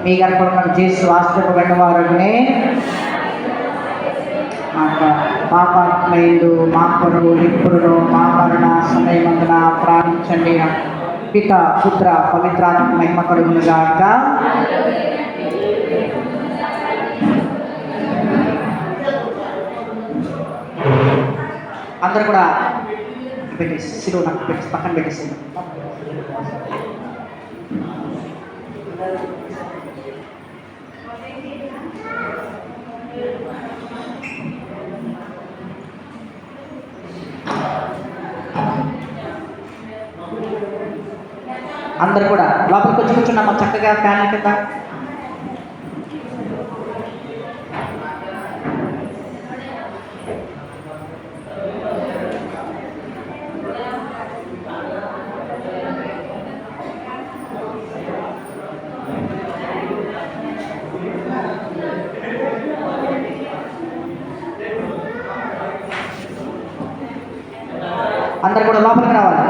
మీ గర్భం చేసి ఆశ్రయపడిన వారిని పాపాత్మయుడు మా కొరకు ఇప్పుడు మా మరణ సమయమందున ప్రార్థించండి. పిత పుత్ర పవిత్రాత్మ మహిమ కలుగును గాక. అందరు కూడా పెట్టేసి సిలువ నాకు పెట్టేసి పక్కన పెట్టేసి అందరు కూడా లోపలికి వచ్చి కూర్చున్నామా చక్కగా ఫ్యాన్ కింద. అందరు కూడా లోపలికి రావాలి.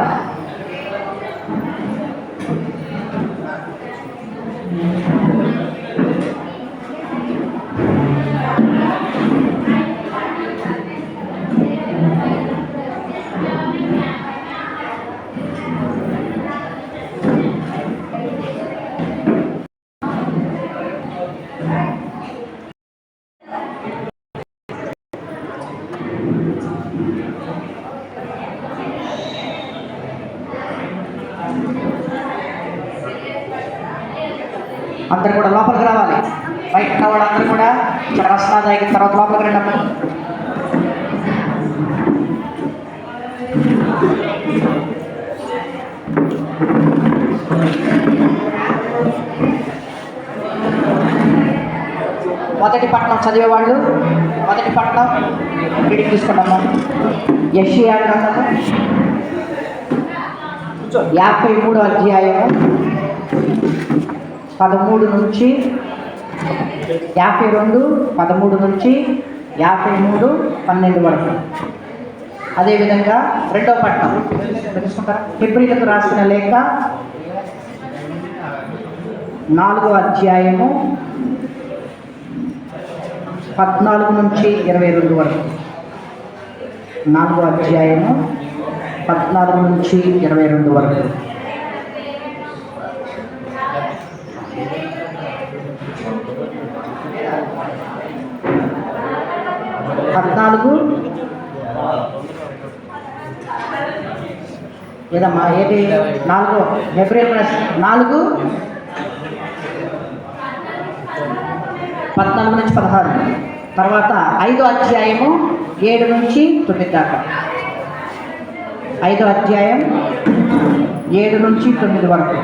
అందరు కూడా లోపలికి రావాలి. బయట ఉన్నవాడు అందరూ కూడా రసనాథ్ అయిన తర్వాత లోపలికి రండి. మొదటి పట్టణం చదివేవాళ్ళు మొదటి పట్టణం వీడికి తీసుకున్నాము. యెషయా గ్రంథము 53వ అధ్యాయము 13 నుంచి 52, 13 నుంచి 53, 12 వరకు. అదేవిధంగా రెండో పట్టణం తెలుసుకుంటారా? హెబ్రీలకు రాసిన లేఖ 4వ అధ్యాయము 14 నుంచి 22 వరకు. 4వ అధ్యాయము 14 నుంచి 22 వరకు. ఏదమ్మా ఏంటి 4 ఏప్రిల్ 4 14 నుంచి 16. తర్వాత 5వ అధ్యాయము 7 నుంచి 9 దాకా. 5వ అధ్యాయం 7 నుంచి 9 వరకు.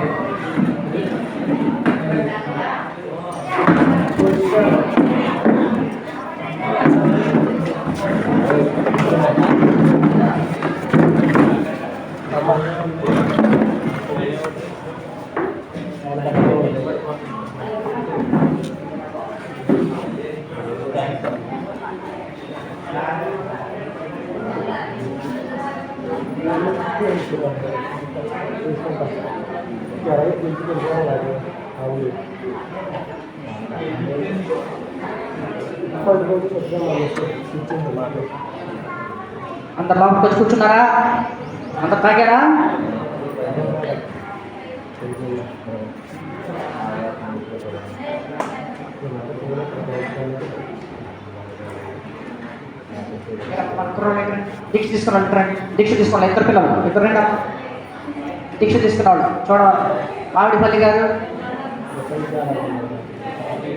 అంత లోపలికి వచ్చి కూర్చున్నారా? అంత తాగారా? దీక్ష తీసుకున్నాడు. దీక్ష తీసుకున్నాడు. ఇద్దరు పిల్లలు, ఇద్దరు రెండు దీక్ష తీసుకున్నాడు. చూడవాలి మామిడిపల్లి గారు,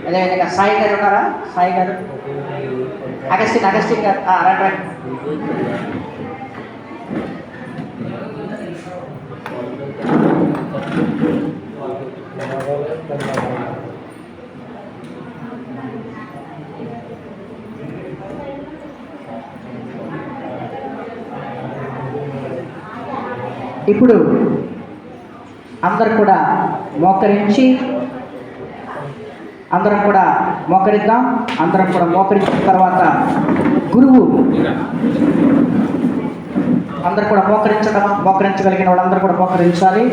అదేవిధంగా సాయి గారు ఉన్నారా? సాయి గారు, అగస్టిన్ గారు రండి. ఇప్పుడు అందరు కూడా మోకరించి అందరం కూడా మోకరిద్దాం. అందరం కూడా మోకరించిన తర్వాత గురువు అందరు కూడా మోకరించగలిగిన వాళ్ళందరూ కూడా మోకరించాలి.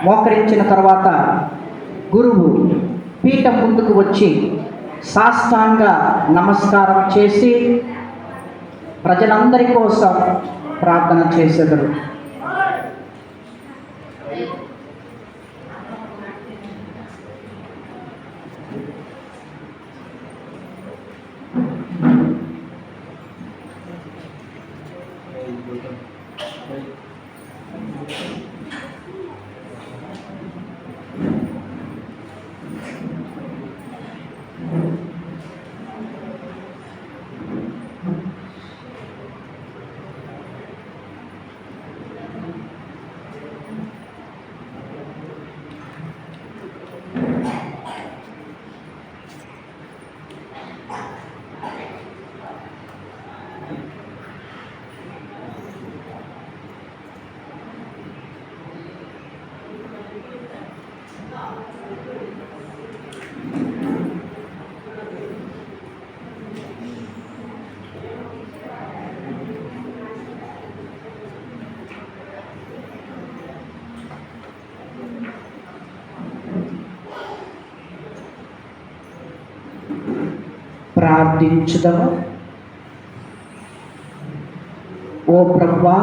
మోకరించిన తర్వాత గురువు పీఠం ముందుకు వచ్చి సాష్టాంగ నమస్కారం చేసి ప్రజలందరి కోసం ప్రార్థన చేసేదరు. ప్రార్థించుదము. ఓ ప్రభువా,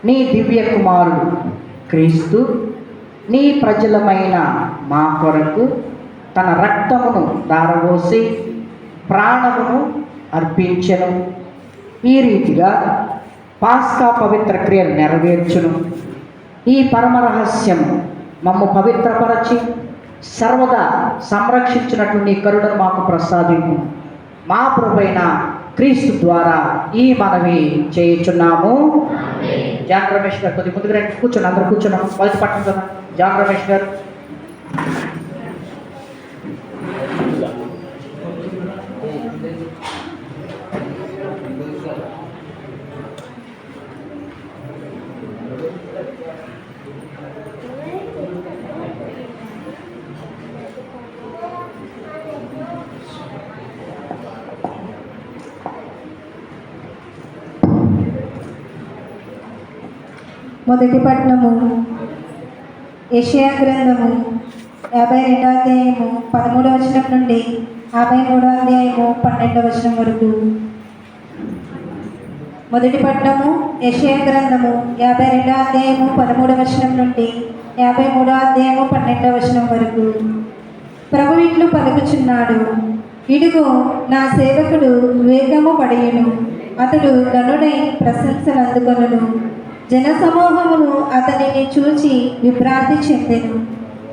నీ దివ్య కుమారుడు క్రీస్తు నీ ప్రజలమైన మా కొరకు తన రక్తమును దారపోసి ప్రాణమును అర్పించెను. ఈ రీతిగా పాస్కా పవిత్ర క్రియలు నెరవేర్చును. ఈ పరమ రహస్యము మమ్ము పవిత్రపరచి సర్వదా సంరక్షించినట్లు నీ కరుణను మాకు ప్రసాదింపు. మా ప్రభువైన క్రీస్తు ద్వారా ఈ మనవి చేయుచున్నాము. జాన్ రమేష్ గారు కొద్ది ముందుకు రండి, కూర్చోండి, అందరూ కూర్చున్నాము. మొదటి పట్టణం కదా జాన్ రమేష్ గారు. మొదటి పట్టణము యెషయా గ్రంథము 52వ అధ్యాయము 13వ వచనం నుండి 53వ అధ్యాయము 12వ వచనం వరకు. మొదటి పట్టణము యెషయా గ్రంథము 52వ అధ్యాయము 13వ వచనం నుండి 53వ అధ్యాయము 12వ వచనం వరకు. ప్రభు ఇట్లు పలుకుచున్నాడు, ఇడుగో నా సేవకుడు వివేకము పడియును, అతడు గనుడై ప్రశంసలు అందుకొనును. జనసమూహమును అతనిని చూచి విభ్రాంతి చెందెను.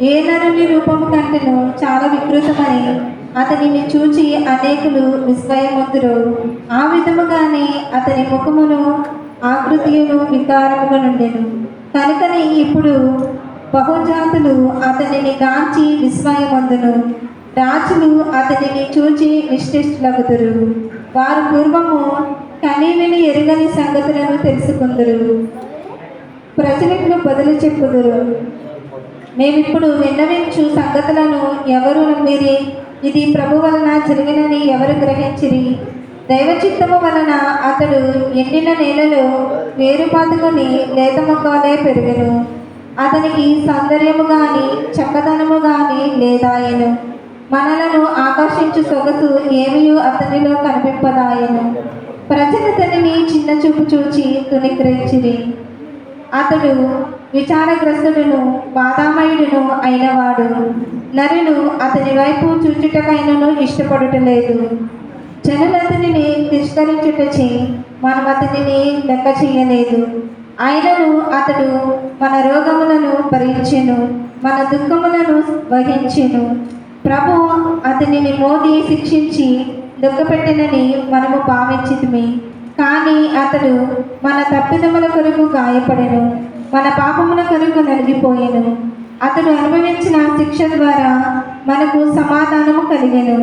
ఏ నరుని రూపము కంటెను చాలా వికృతమని అతనిని చూచి అనేకులు విస్మయముందురు. ఆ విధముగానే అతని ముఖమును ఆకృతియును వికారముగా నుండెను. కనుకని ఇప్పుడు బహుజాతులు అతనిని గాంచి విస్మయముందును. రాజులు అతనిని చూచి నిశ్చేష్టులగుదురు. వారు పూర్వము కనీవిని ఎరుగని సంగతులను తెలుసుకుందురు. ప్రజలకు బదులు చెప్పుదురు, మేమిప్పుడు విన్నవించు సంగతులను ఎవరు నమ్మిరి? ఇది ప్రభు వలన జరిగినని ఎవరు గ్రహించిరి? దైవచిత్తము వలన అతడు ఎండిన నేలలో వేరుపాతుకొని లేత మొక్కలే పెరిగెను. అతనికి సౌందర్యము గాని చక్కదనము గాని లేదాయను. మనలను ఆకర్షించు సొగసు ఏమియు అతనిలో కనిపింపదాయను. ప్రజలు అతనిని చిన్న చూపు చూచి తునిగ్రహించిరి. అతడు విచారగ్రస్తుడును బాధామయుడును అయినవాడు. నరులు అతని వైపు చూచుటకైనను ఇష్టపడుటలేదు. జనులు అతనిని తిరస్కరించుటచే మనం అతనిని లెక్క చేయలేదు. ఆయనను అతడు మన రోగములను భరించెను, మన దుఃఖములను వహించెను. ప్రభు అతనిని మోది శిక్షించి దుఃఖపెట్టినని మనము భావించితిమి. కానీ అతడు మన తప్పిదముల కొరకు గాయపడెను, మన పాపముల కొరకు నలిగిపోయెను. అతడు అనుభవించిన శిక్ష ద్వారా మనకు సమాధానము కలిగెను.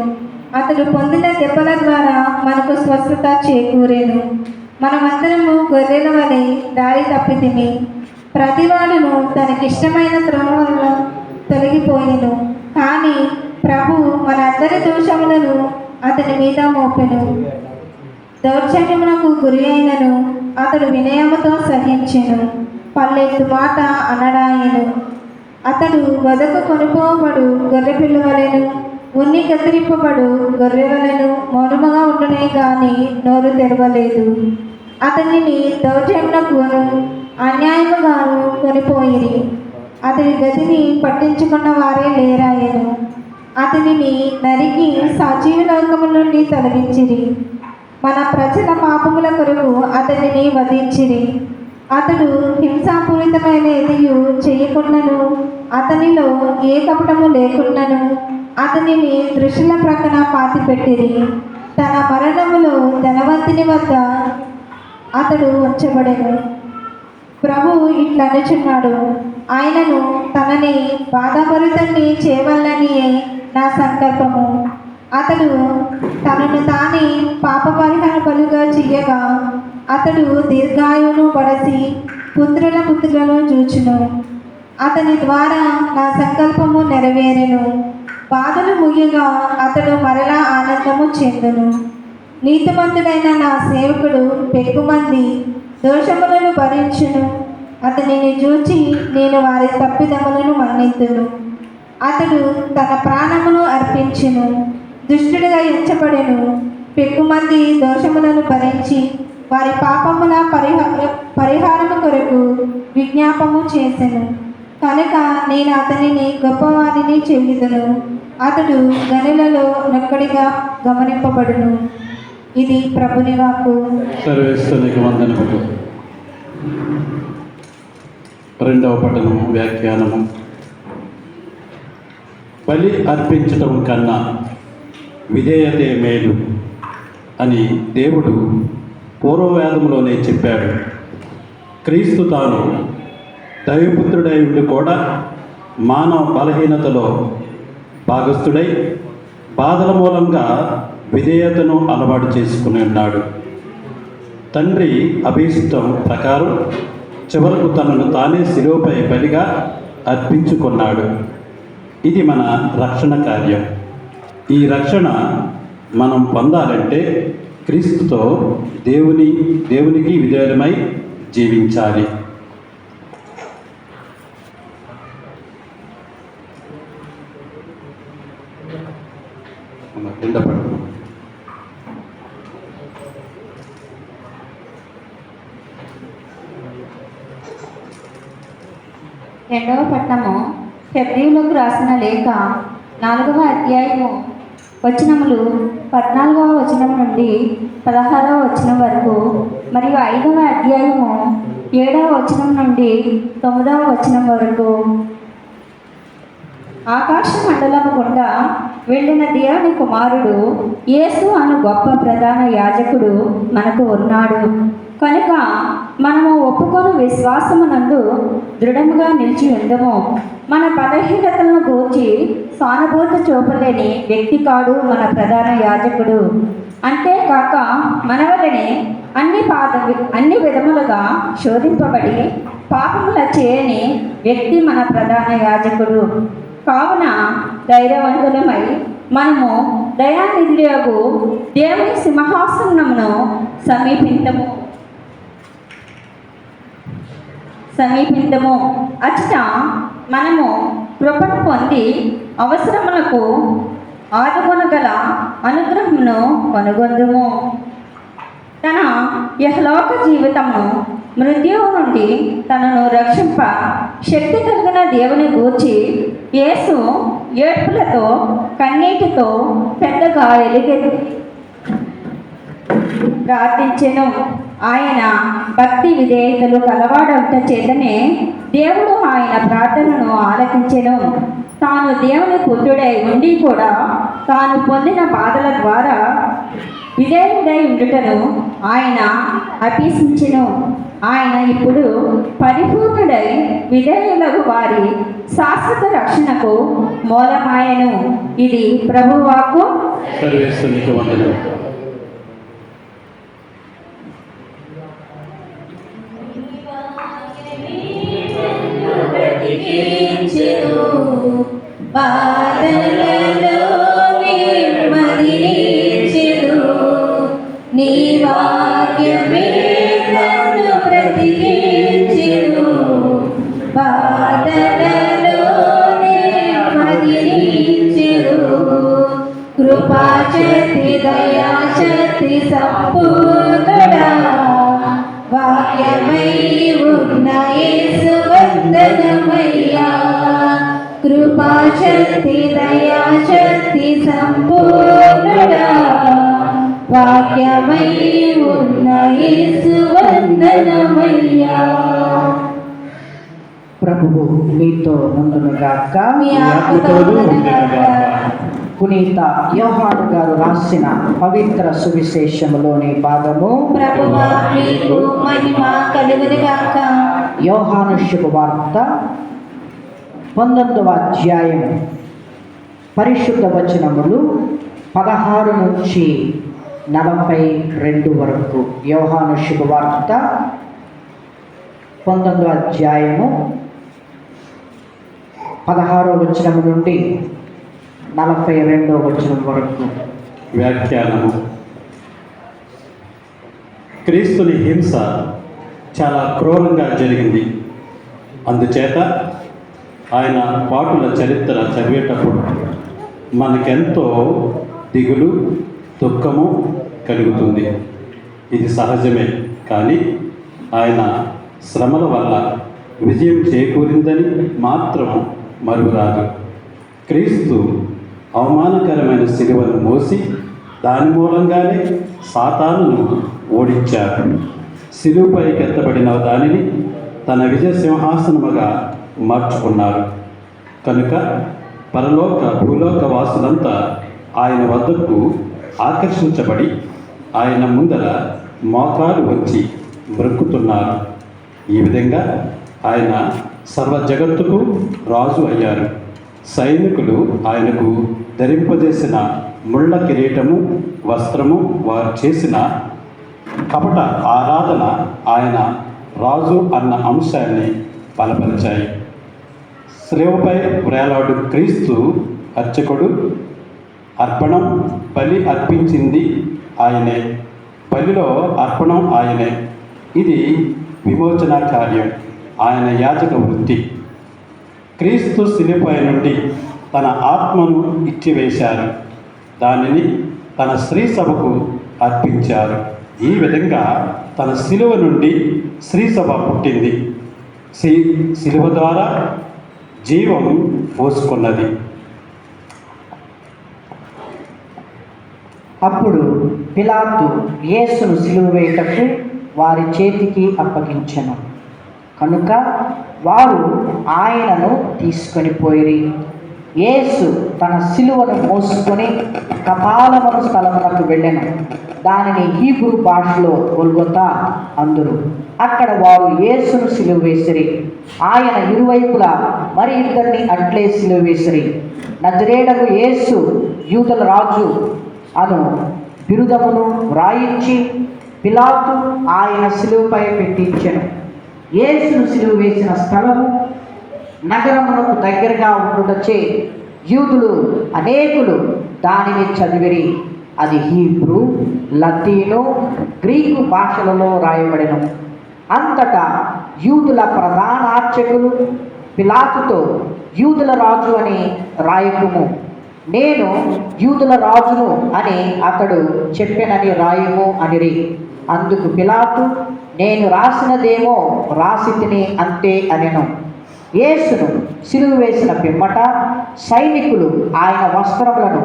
అతడు పొందిన దెబ్బల ద్వారా మనకు స్వస్థత చేకూరెను. మనమందరము గొర్రెల వలె దారి తప్పితిమి. ప్రతివాడును తనకిష్టమైన త్రోవల్లో తొలగిపోయెను. కానీ ప్రభు మనందరి దోషములను అతని మీద మోపెను. దౌర్జన్యమునకు గురి అయినను, అతడు వినయముతో సహించెను. పల్లెత్తు మాట అనడాయను, అతడు వదకు కొనుపోబడు గొర్రెపిల్ల వలెను ఉన్ని కత్తిరింపబడు గొర్రె వలెను మౌనముగా ఉండునే గాని నోరు తెరవలేదు. అతనిని దౌర్జన్యముగాను అన్యాయముగాను కొనిపోయిరి. అతని గతిని పట్టించుకున్న వారే లేరాయను. అతనిని నరికి సజీవలోకము నుండి తొలగించిరి. మన ప్రజల పాపముల కొరకు అతనిని వధించిరి. అతడు హింసాపూరితమైన ఎదియు చేయకుండాను అతనిలో ఏ కపటము లేకుండాను అతనిని దృష్టిల ప్రక్కన పాతిపెట్టిరి. తన మరణములో ధనవంతుని వద్ద అతడు ఉంచబడెను. ప్రభువు ఇట్లనుచున్నాడు, ఆయనను తనని బాధాభరితాన్ని చేయవలనియే నా సంకల్పము. అతడు తనను తానే పాప పరిహార బలుగా చెయ్యగా అతడు దీర్ఘాయువును పడసి పుత్రులను చూచును. అతని ద్వారా నా సంకల్పము నెరవేరెను. బాధలు ముగియగా అతడు మరలా ఆనందము చెందును. నీతిమంతుడైన నా సేవకుడు పెక్కుమంది దోషములను భరించును. అతనిని చూచి నేను వారి తప్పిదములను మన్నింతును. అతడు తన ప్రాణమును అర్పించును. దుష్టుడిగా ఎంచబడెను. పెక్కుమంది దోషములను భరించి వారి పాపముల పరిహారము కొరకు విజ్ఞాపము చేసెను. కనుక నేను అతనిని గొప్పవారిని చెల్లిదును. అతడు గనులలో నొక్కడిగా గమనింపబడును. ఇది ప్రభుని వాక్కు. సర్వేశ్వరునికి వందనములు. రెండవ పఠనము వ్యాఖ్యానము. బలి అర్పించటం కన్నా విధేయతే మేలు అని దేవుడు పూర్వవేదంలోనే చెప్పాడు. క్రీస్తు తాను దైవపుత్రుడై ఉండి కూడా మానవ బలహీనతలో భాగస్థుడై బాధల మూలంగా విధేయతను అలవాటు చేసుకుని ఉన్నాడు. తండ్రి అభీష్టం ప్రకారం చివరకు తనను తానే శిలువపై బలిగా అర్పించుకున్నాడు. ఇది మన రక్షణ కార్యం. ఈ రక్షణ మనం పొందాలంటే క్రీస్తుతో దేవునికి విధేయులమై జీవించాలి. రెండవ పట్టణము హెబ్రీయులకు రాసిన లేఖ 4వ అధ్యాయము వచనములు 14వ వచనం నుండి 16వ వచనం వరకు మరియు 5వ అధ్యాయము 7వ వచనం నుండి 9వ వచనం వరకు. ఆకాశ మండలము గుండా వెళ్ళిన దేవుని కుమారుడు యేసు అను గొప్ప ప్రధాన యాజకుడు మనకు ఉన్నాడు. కనుక మనము ఒప్పుకొని విశ్వాసమునందు దృఢముగా నిలిచి ఉందము. మన బలహీనతలను గూర్చి సానుభూతి చూపలేని వ్యక్తి కాడు మన ప్రధాన యాజకుడు. అంతేకాక మన వలనే అన్ని విధములుగా శోధింపబడి పాపముల చేయని వ్యక్తి మన ప్రధాన యాజకుడు. కావున ధైర్యవంతులమై మనము దయానిధియగు దేవుని సింహాసనమును సమీపింతము. అచ్చట మనము కృపను పొంది అవసరములకు ఆదుకొనగల అనుగ్రహమును కనుగొందుము. తన యహలోక జీవితము మృత్యువు నుండి తనను రక్షింప శక్తి కలిగిన దేవుని గూర్చి యేసు ఏడ్పులతో కన్నీటితో పెద్దగా ఎలుగెత్తి ప్రార్థించెను. ఆయన భక్తి విధేయతలు కలవాడవుట చేతనే దేవుడు ఆయన ప్రార్థనను ఆలకించెను. తాను దేవుని పుత్రుడై ఉండి కూడా తాను పొందిన బాధల ద్వారా విధేయుడై ఉండుటను ఆయన అభ్యసించెను. ఆయన ఇప్పుడు పరిపూర్ణుడై విధేయులకు వారి శాశ్వత రక్షణకు మూలమాయను. ఇది ప్రభువాక్కు. సర్వేశ్వరునికి వందనములు. బాధలలో నెమ్మదినిచ్చెను. నీ వాక్యమే నన్ను బ్రతికించెను. బాధలలో శక్తి దయా శక్తి సంపూర్ణుడా వాక్యమై ఉన్న యేసు వందనమయ్యా కృపా శక్తి దయా శక్తి సంపూర్ణుడా వాక్యమై ఉన్న యేసు వందనమయ్యా. ప్రభువు మీతో ముందుగాక. మీ ఆత్మతోనూ ఉండునుగాక. పునీత యోహాను గారు రాసిన పవిత్ర సువిశేషములోని భాగము. ప్రభువా మీకు మహిమ కలుగునుగాక. యోహాను శుభవార్త 19వ అధ్యాయం పరిశుద్ధ వచనములు 16 నుంచి 42 వరకు. యోహాను శుభవార్త 19వ అధ్యాయము 16వ వచనము నుండి 42వ వచనం వరకు. వ్యాఖ్యానము. క్రీస్తుని హింస చాలా క్రూరంగా జరిగింది. అందుచేత ఆయన పాటుల చరిత్ర చదివేటప్పుడు మనకెంతో దిగులు, దుఃఖము కలుగుతుంది. ఇది సహజమే. కానీ ఆయన శ్రమల వల్ల విజయం చేకూరిందని మాత్రం మరువరాదు. క్రీస్తు అవమానకరమైన శిలువను మోసి దాని మూలంగానే సాతానును ఓడించారు. శిలువపైకి ఎత్తబడిన దానిని తన విజయ సింహాసనముగా మార్చుకున్నారు. కనుక పరలోక భూలోక వాసులంతా ఆయన వద్దకు ఆకర్షించబడి ఆయన ముందర మోకాలు వచ్చి మ్రొక్కుతున్నారు. ఈ విధంగా ఆయన సర్వ జగత్తుకు రాజు అయ్యారు. సైనికులు ఆయనకు ధరింపజేసిన ముళ్ళ కిరీటము, వస్త్రము, వారు చేసిన కపట ఆరాధన ఆయన రాజు అన్న అంశాన్ని బలపరిచాయి. శిలువపై వేలాడు క్రీస్తు అర్చకుడు. అర్పణం, బలి అర్పించింది ఆయనే. బలిలో అర్పణం ఆయనే. ఇది విమోచన కార్యం, ఆయన యాజక వృత్తి. క్రీస్తు శిలువపై నుండి తన ఆత్మను ఇచ్చివేశారు. దానిని తన స్త్రీ సభకు అర్పించారు. ఈ విధంగా తన శిలువ నుండి స్త్రీ సభ పుట్టింది. శిలువ ద్వారా జీవం పోసుకున్నది. అప్పుడు పిలాతు యేసును సిలువ వేయుటకు వారి చేతికి అప్పగించెను. కనుక వారు ఆయనను తీసుకొని పోయిరి. యేసు తన సిలువను మోసుకొని కపాలమును స్థలమునకు వెళ్ళెను. దానిని హీబ్రూ భాషలో గొల్గొతా అందురు. అక్కడ వారు యేసును సిలువ వేసిరి. ఆయన ఇరువైపులా మరి ఇద్దరిని అట్లే సిలువ వేసిరి. నజరేయుడగు యేసు యూదుల రాజు అను బిరుదమును వ్రాయించి పిలాతు ఆయన సిలువపై పెట్టించెను. యేసును సిలువ వేసిన స్థలము నగరమునకు దగ్గరగా ఉండుటచే యూదులు అనేకులు దానిని చదివిరి. అది హీబ్రూ, లతీను, గ్రీకు భాషలలో రాయబడెను. అంతటా యూదుల ప్రధాన అర్చకులు పిలాతుతో యూదుల రాజు అని రాయకుము, నేను యూదుల రాజును అని అతడు చెప్పెనని రాయము అనిరి. అందుకు పిలాతు, నేను రాసినదేమో రాసి తిని అంతే అనెను. యేసును సిలువ వేసిన పిమ్మట సైనికులు ఆయన వస్త్రములను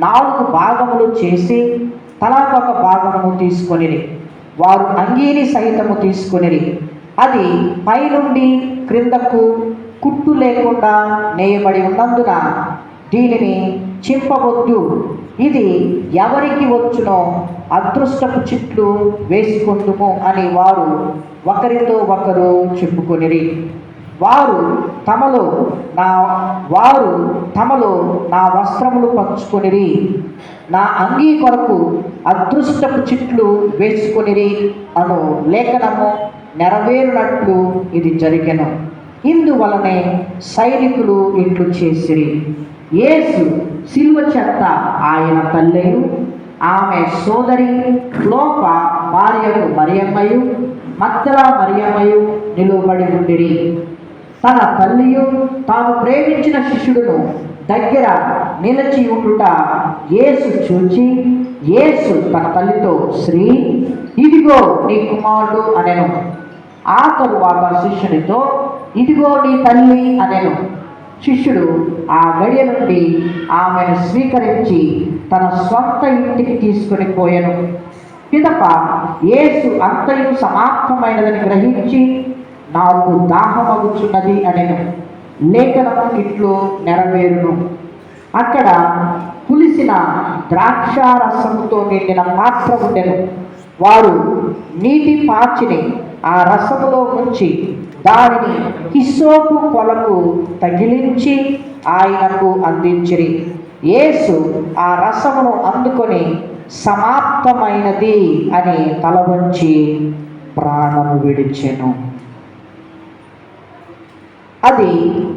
4 భాగములు చేసి తలాకొక భాగమును తీసుకొనిరి. వారు అంగీని సహితము తీసుకొనిరి. అది పైనుండి క్రిందకు కుట్టు లేకుండా నేయబడి ఉన్నందున దీనిని చింపవద్దు, ఇది ఎవరికి వచ్చునో అదృష్టపు చిట్లు వేసుకుందుము అని వారు ఒకరితో ఒకరు చెప్పుకొనిరి. వారు తమలో నా వస్త్రములు పంచుకొనిరి, నా అంగీ కొరకు అదృష్టపు చిట్లు వేసుకొనిరి అను లేఖనము నెరవేరునట్లు ఇది జరిగెను. ఇందువలనే సైనికులు ఇట్లు చేసిరి. యేసు సిలువ చెత్త ఆయన తల్లియు ఆమె సోదరి క్లోప భార్యకు మరియమ్మయు మగ్దల మరియమ్మయు నిలువబడి ఉండిరి. తన తల్లియు తాను ప్రేమించిన శిష్యుడును దగ్గర నిలిచి ఉండుట యేసు చూచి, యేసు తన తల్లితో, స్త్రీ, ఇదిగో నీ కుమారుడు అనెను. ఆ తరువాత శిష్యునితో, ఇదిగో నీ తల్లి అనెను. శిష్యుడు ఆ గడియ నుండి ఆమెను స్వీకరించి తన స్వంత ఇంటికి తీసుకొని పోయెను. పిదప యేసు అంతయు సమాప్తమైనదని గ్రహించి, నాకు దాహమగుచున్నది అనెను. లేఖనము ఇట్లు నెరవేరును. అక్కడ పులిసిన ద్రాక్షారసముతో నిండిన పాత్ర ఉండెను. వారు నీటి పాచిని ఆ రసములో ఉంచి దానిని హిస్సోపు పొలకు తగిలించి ఆయనకు అందించిరి. యేసు ఆ రసమును అందుకొని సమాప్తమైనది అని తల వంచి ప్రాణము విడిచెను. అది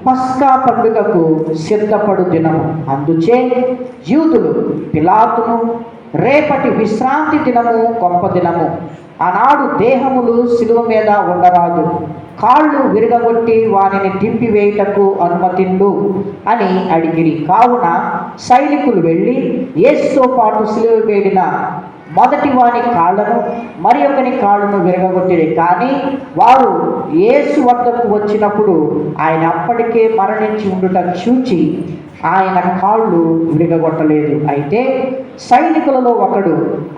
పస్కా పండుగకు సిద్ధపడు దినము. అందుచే యూదులు పిలాతును, రేపటి విశ్రాంతి దినము గొప్ప దినము, ఆనాడు దేహములు శిలువ మీద ఉండరాదు, కాళ్ళు విరగగొట్టి వారిని దింపివేయుటకు అనుమతిండు అని అడిగిరి. కావున సైనికులు వెళ్ళి యేసుతో పాటు శిలువ వేడిన మొదటి వాని కాళ్ళను మరి ఒకని కాళ్ళను విరగగొట్టిరి. కానీ వారు యేసు వద్దకు వచ్చినప్పుడు ఆయన అప్పటికే మరణించి ఉండుట చూచి ఆయన కాళ్ళు విరగగొట్టలేదు. అయితే సైనికులలో ఒకడు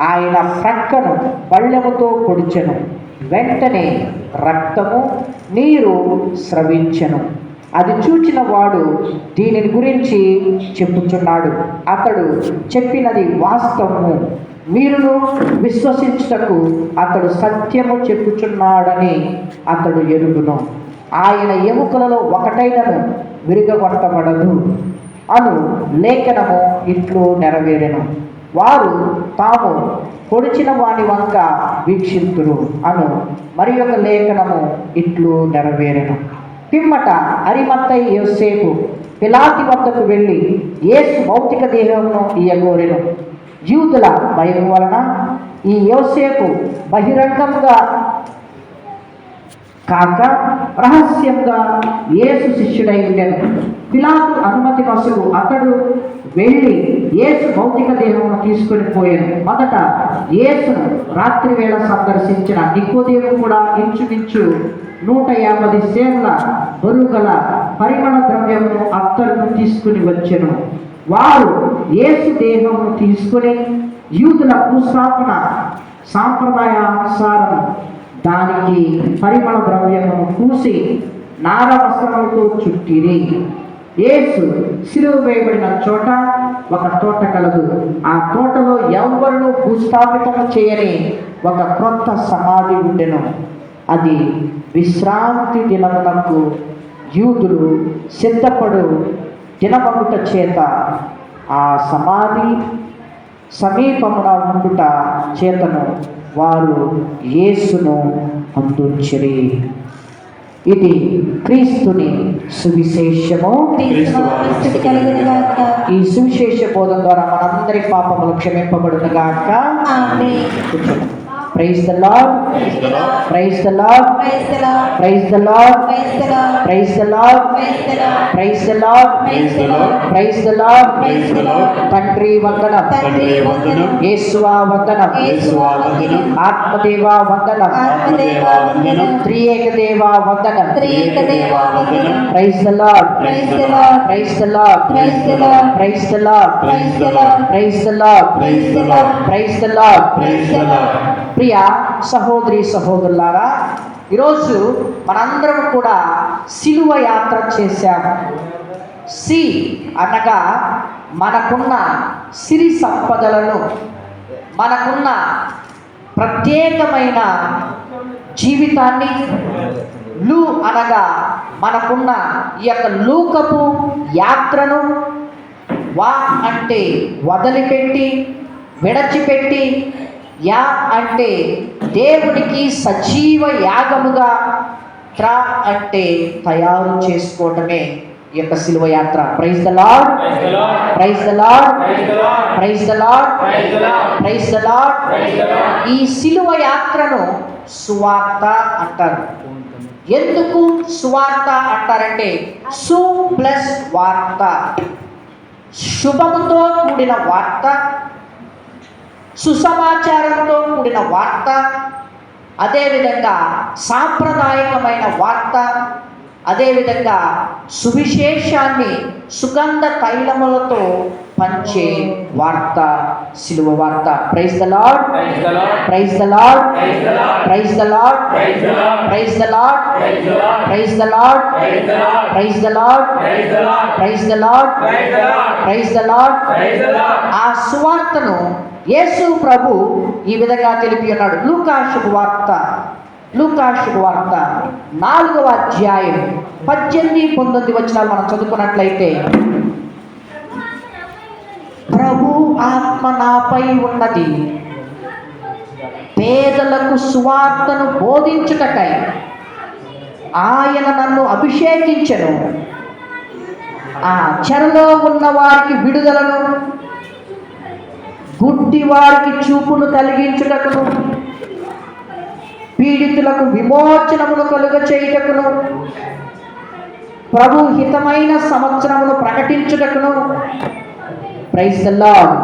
ఆయన ప్రక్కను బళ్ళెముతో పొడిచెను. వెంటనే రక్తము, నీరు స్రవించెను. అది చూచిన వాడు దీనిని గురించి చెప్పుచున్నాడు. అతడు చెప్పినది వాస్తవము, మీరును విశ్వసించుటకు అతడు సత్యము చెప్పుచున్నాడని అతడు ఎరుగును. ఆయన ఎముకలలో ఒకటైనను విరగగొట్టబడదు అను లేఖనము ఇట్లు నెరవేరెను. వారు తాము పొడిచిన వాని వంక వీక్షింతురు అను మరి ఒక లేఖనము ఇట్లు నెరవేరెను. పిమ్మట అరిమత్తయి యోసేపు పిలాతు వద్దకు వెళ్ళి యేసు భౌతిక దేహమును ఇయ్యగోరెను. యూదుల భయం వలన ఈ యోసేపు బహిరంగంగా కాక రహస్యంగా యేసు శిష్యుడై ఉండెను. పిలాతు అనుమతి వసగు అతడు వెళ్ళి యేసు భౌతిక దేహమును తీసుకొని పోయాను. మొదట యేసును రాత్రి వేళ సందర్శించిన నికోదేము కూడా ఇంచుమించు 150 సేర్ల బరువు గల పరిమళ ద్రవ్యమును అత్తరును తీసుకుని వచ్చెను. వారు యేసు దేహమును తీసుకుని యూదుల భూస్థాపన సాంప్రదాయానుసారం దానికి పరిమళ ద్రవ్యమును పూసి నార వస్త్రములతో చుట్టిరి. యేసు శిలువ వేయబడిన చోట ఒక తోట కలదు. ఆ తోటలో ఎవ్వరూ భూస్థాపితము చేయని ఒక క్రొత్త సమాధి ఉండెను. అది విశ్రాంతి దినమునకు యూదులు సిద్ధపడు దినమగుట చేత ఆ సమాధి సమీపమున ఉండుట చేతను వారు యేసును అందుంచిరి. ఇది క్రీస్తుని సువిశేషము. స్తుతి కలుగును గాక. ఈ సువిశేష బోధన ద్వారా మనందరి పాపములు క్షమింపబడును గాక. ఆమేన్. Praise the lord, praise the lord, praise the lord, praise the lord, praise the lord, praise the lord, praise the lord, praise the lord, praise the lord, praise the lord, praise the Lord. తండ్రి వందనం, తండ్రి వందనం, యేసువా వందనం, యేసువా వందనం, ఆత్మదేవా వందనం, ఆత్మదేవా వందనం, త్రియేక దేవా వందనం. త్రియేక దేవా వందనం. Praise the lord, praise the lord, praise the lord, praise the lord, praise the lord, praise the lord, praise the lord, praise the lord, praise the lord. Praise the Lord. ప్రియ సహోదరి సహోదరులారా, ఈరోజు మనందరం కూడా సిలువ యాత్ర చేశాము. సి అనగా మనకున్న సిరి సంపదలను, మనకున్న ప్రత్యేకమైన జీవితాన్ని, లు అనగా మనకున్న ఈ యొక్క లోకపు యాత్రను, వా అంటే వదిలిపెట్టి విడచిపెట్టి, యా అంటే దేవునికి సజీవ యాగముగా, త్రా అంటే తయారు చేసుకోవటమే ఈ యొక్క సిలువ యాత్ర. Praise the lord, praise the lord, praise the lord, praise the lord. ఈ సిలువ యాత్రను సువార్త అంటారు. ఎందుకు సువార్త అంటారంటే సు ప్లస్ వార్త. శుభముతో కూడిన వార్త, సుసమాచారంతో కూడిన వార్త, అదేవిధంగా సాంప్రదాయకమైన వార్త, అదేవిధంగా సువిశేషాన్ని సుగంధ తైలములతో పంచే వార్త సిలువ వార్త. Praise the lord, praise the lord, praise the lord, praise the lord, praise the lord, praise the lord, praise the lord, praise the lord. ఆ సువార్తను యేసు ప్రభు ఈ విధంగా తెలిపి ఉన్నాడు. లూకా శుభవార్త 4వ అధ్యాయం 18-19 వచనాలు మనం చదువుకున్నట్లయితే, ప్రభు ఆత్మ నాపై ఉన్నది, పేదలకు సువార్తను బోధించుటకై ఆయన నన్ను అభిషేకించెను, ఆ చెరలో ఉన్న వారికి విడుదలను, గుడ్డి వారికి చూపును కలిగించుటకును, పీడితులకు విమోచనమును కలుగ చేయుటకును, ప్రభు హితమైన సంవత్సరమును ప్రకటించుటకును. Praise the lord,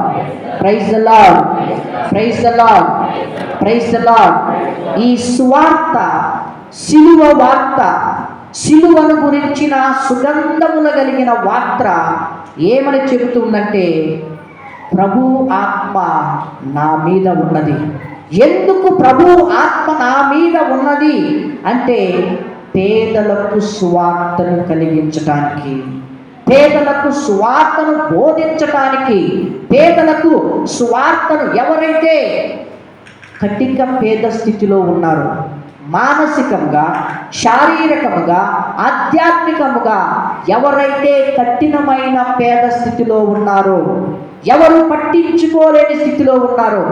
praise the lord, praise the lord, praise the lord. ఈ సువార్త సిలువ వార్త, సిలువను గురించిన సుగంధములు కలిగిన వార్త ఏమని చెబుతుందంటే, ప్రభు ఆత్మ నా మీద ఉన్నది. ఎందుకు ప్రభు ఆత్మ నా మీద ఉన్నది అంటే, పేదలకు సువార్తను కలిగించటానికి, పేదలకు సువార్తను బోధించటానికి, పేదలకు సువార్తను ఎవరైతే కఠిన పేద స్థితిలో ఉన్నారో, మానసికంగా, శారీరకముగా, ఆధ్యాత్మికముగా ఎవరైతే కఠినమైన పేద స్థితిలో ఉన్నారో, ఎవరు పట్టించుకోలేని స్థితిలో ఉన్నారో,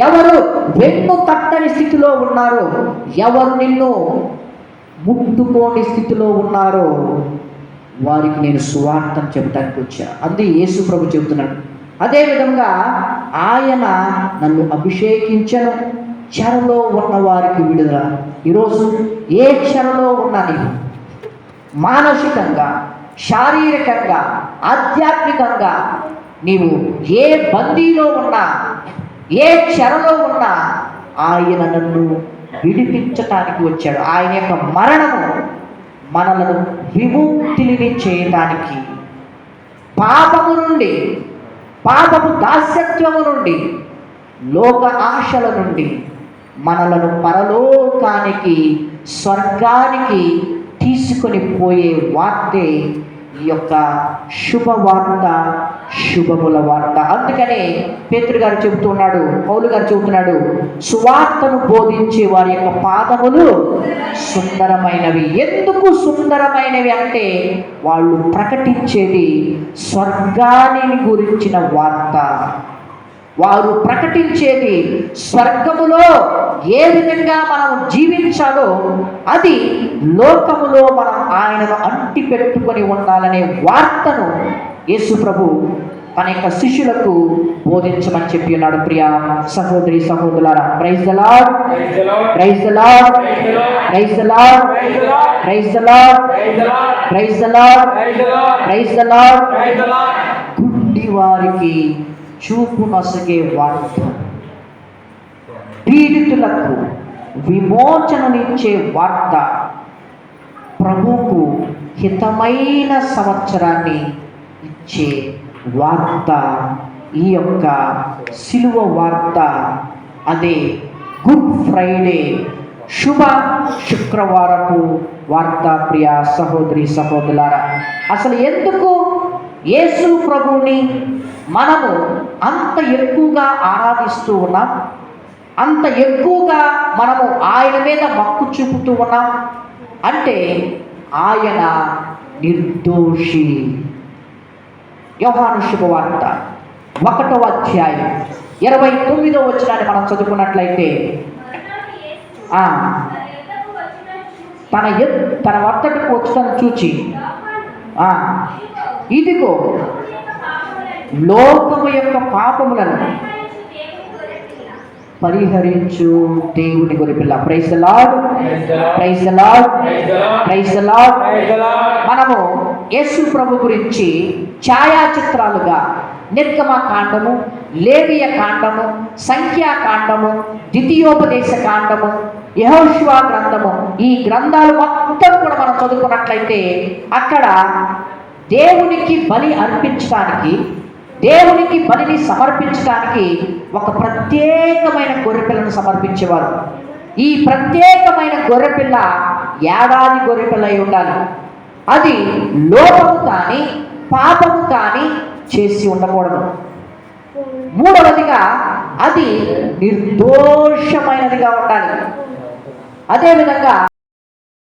ఎవరు వెన్ను తట్టని స్థితిలో ఉన్నారో, ఎవరు నిన్ను ముట్టుకోని స్థితిలో ఉన్నారో, వారికి నేను సువార్తను చెప్పడానికి వచ్చాను. అది యేసు ప్రభు చెబుతున్నాడు. అదేవిధంగా ఆయన నన్ను అభిషేకించను, చెరలో ఉన్న వారికి విడుదల. ఈరోజు ఏ చెరలో ఉన్నా నీవు, మానసికంగా, శారీరకంగా, ఆధ్యాత్మికంగా నీవు ఏ బందీలో ఉన్నా, ఏ చెరలో ఉన్నా, ఆయన నన్ను విడిపించటానికి వచ్చాడు. ఆయన యొక్క మరణము మనలను విముక్తిని చేయటానికి, పాపము నుండి, పాపము దాస్యత్వము నుండి, లోక ఆశల నుండి మనలను పరలోకానికి, స్వర్గానికి తీసుకొని పోయే వార్తే ఈ యొక్క శుభవార్త, శుభముల వార్త. అందుకనే పేతురు గారు చెబుతున్నాడు, పౌలు గారు చెబుతున్నాడు, సువార్తను బోధించే వారి యొక్క పాదములు సుందరమైనవి. ఎందుకు సుందరమైనవి అంటే, వాళ్ళు ప్రకటించేది స్వర్గాన్ని గురించిన వార్త. వారు ప్రకటించేది స్వర్గములో ఏ విధంగా మనం జీవించాలో, అది లోకములో మనం ఆయనను అంటి పెట్టుకొని ఉండాలనే వార్తను యేసు ప్రభు తన యొక్క శిష్యులకు బోధించమని చెప్పి ఉన్నాడు. ప్రియ సహోదరి సహోదరులారా, praise the lord, praise the lord, praise the lord, praise the lord, praise the lord, praise the lord. గుడ్డి వారికి చూపు నొసగే వార్త, పీడితులకు విమోచననిచ్చే వార్త, ప్రభువుకు హితమైన సంవత్సరాన్ని ఇచ్చే వార్త ఈ యొక్క సిలువ వార్త. అదే గుడ్ ఫ్రైడే, శుభ శుక్రవారపు వార్త. ప్రియ సహోదరి సహోదరులారా, అసలు ఎందుకు యేసు ప్రభువుని మనము అంత ఎక్కువగా ఆరాధిస్తూ ఉన్నాం, అంత ఎక్కువగా మనము ఆయన మీద మక్కు చూపుతూ ఉన్నాం అంటే, ఆయన నిర్దోషి. యోహాను శుభవార్త 1వ అధ్యాయం 29వ వచనాన్ని మనం చదువుకున్నట్లయితే, తన వద్దకు వచ్చుటను చూచి, ఇదిగో లోకము యొక్క పాపములను పరిహరించు దేవుని గొర్రెపిల్ల. Praise the lord, praise the lord, praise the lord. మనము యేసు ప్రభు గురించి ఛాయాచిత్రాలుగా నిర్గమకాండము, లేవియ కాండము, సంఖ్యాకాండము, ద్వితీయోపదేశ కాండము, యెహోషువ గ్రంథము, ఈ గ్రంథాలు మొత్తం కూడా మనం చదువుకున్నట్లయితే అక్కడ దేవునికి బలి అర్పించడానికి, దేవునికి బలిని సమర్పించడానికి ఒక ప్రత్యేకమైన గొర్రెపిల్లను సమర్పించేవారు. ఈ ప్రత్యేకమైన గొర్రెపిల్ల ఏడాది గొర్రెపిల్ల అయి ఉండాలి. అది లోపము కానీ పాపము కానీ చేసి ఉండకూడదు. మూడవదిగా అది నిర్దోషమైనదిగా ఉండాలి. అదేవిధంగా